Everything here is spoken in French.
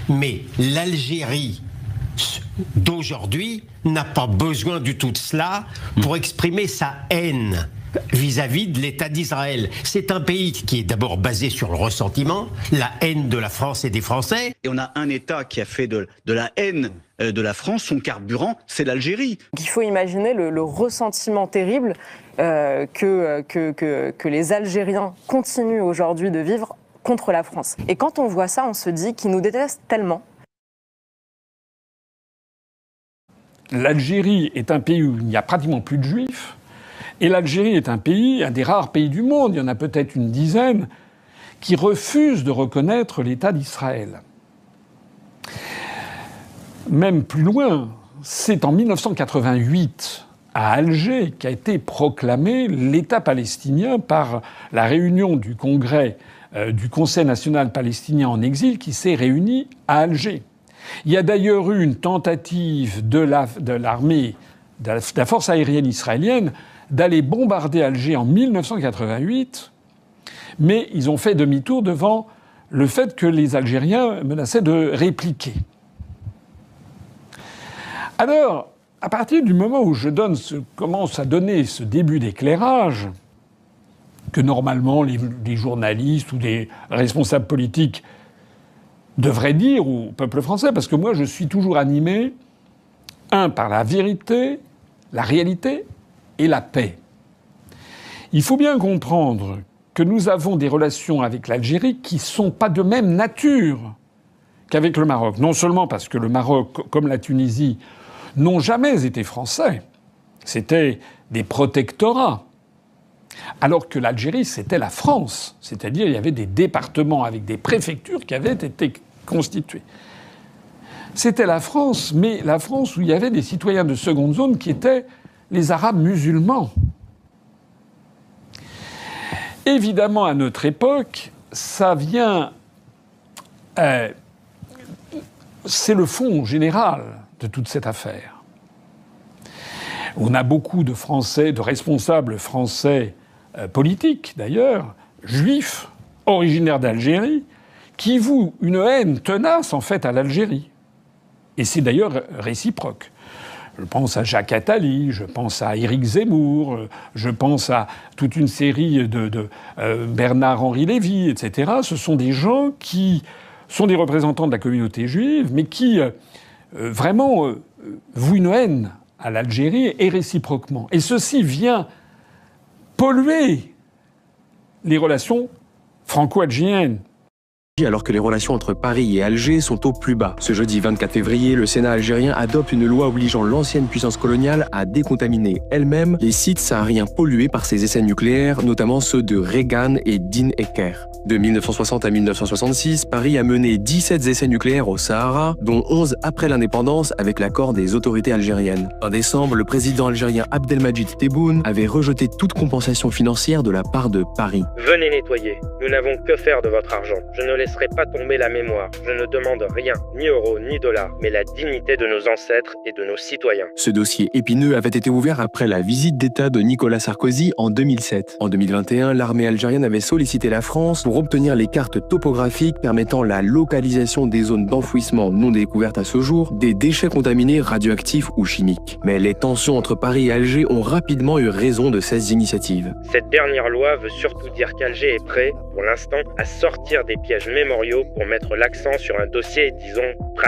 Mais l'Algérie d'aujourd'hui n'a pas besoin du tout de cela pour exprimer sa haine vis-à-vis de l'État d'Israël. C'est un pays qui est d'abord basé sur le ressentiment, la haine de la France et des Français. Et on a un État qui a fait de la haine de la France son carburant, c'est l'Algérie. Il faut imaginer le ressentiment terrible que les Algériens continuent aujourd'hui de vivre contre la France. Et quand on voit ça, on se dit qu'ils nous détestent tellement. L'Algérie est un pays où il n'y a pratiquement plus de juifs. Et l'Algérie est un pays, un des rares pays du monde, il y en a peut-être une dizaine, qui refusent de reconnaître l'État d'Israël. Même plus loin, c'est en 1988, à Alger, qu'a été proclamé l'État palestinien par la réunion du Congrès du Conseil national palestinien en exil qui s'est réuni à Alger. Il y a d'ailleurs eu une tentative de l'armée, de la force aérienne israélienne, d'aller bombarder Alger en 1988, mais ils ont fait demi-tour devant le fait que les Algériens menaçaient de répliquer. Alors, à partir du moment où commence à donner ce début d'éclairage, que normalement les journalistes ou les responsables politiques devraient dire au peuple français, parce que moi je suis toujours animé, par la vérité, la réalité et la paix. Il faut bien comprendre que nous avons des relations avec l'Algérie qui ne sont pas de même nature qu'avec le Maroc. Non seulement parce que le Maroc, comme la Tunisie, n'ont jamais été français. C'était des protectorats. Alors que l'Algérie, c'était la France. C'est-à-dire, il y avait des départements avec des préfectures qui avaient été constituées. C'était la France, mais la France où il y avait des citoyens de seconde zone qui étaient les Arabes musulmans. Évidemment, à notre époque, ça vient... c'est le fond général de toute cette affaire. On a beaucoup de Français, de responsables français politiques, d'ailleurs, juifs, originaires d'Algérie, qui vouent une haine tenace, en fait, à l'Algérie. Et c'est d'ailleurs réciproque. Je pense à Jacques Attali, je pense à Éric Zemmour, je pense à toute une série de Bernard-Henri Lévy, etc. Ce sont des gens qui sont des représentants de la communauté juive, mais qui vraiment vouent une haine à l'Algérie et réciproquement. Et ceci vient polluer les relations franco-algériennes. Alors que les relations entre Paris et Alger sont au plus bas. Ce jeudi 24 février, le Sénat algérien adopte une loi obligeant l'ancienne puissance coloniale à décontaminer elle-même les sites sahariens pollués par ses essais nucléaires, notamment ceux de Regan et Din Eker. De 1960 à 1966, Paris a mené 17 essais nucléaires au Sahara, dont 11 après l'indépendance avec l'accord des autorités algériennes. En décembre, le président algérien Abdelmadjid Tebboune avait rejeté toute compensation financière de la part de Paris. Venez nettoyer. Nous n'avons que faire de votre argent. Je ne laisserai pas tomber la mémoire. Je ne demande rien, ni euros, ni dollars, mais la dignité de nos ancêtres et de nos citoyens. Ce dossier épineux avait été ouvert après la visite d'État de Nicolas Sarkozy en 2007. En 2021, l'armée algérienne avait sollicité la France pour obtenir les cartes topographiques permettant la localisation des zones d'enfouissement non découvertes à ce jour des déchets contaminés radioactifs ou chimiques. Mais les tensions entre Paris et Alger ont rapidement eu raison de ces initiatives. Cette dernière loi veut surtout dire qu'Alger est prêt, pour l'instant, à sortir des pièges mémoriaux pour mettre l'accent sur un dossier, disons, pratique.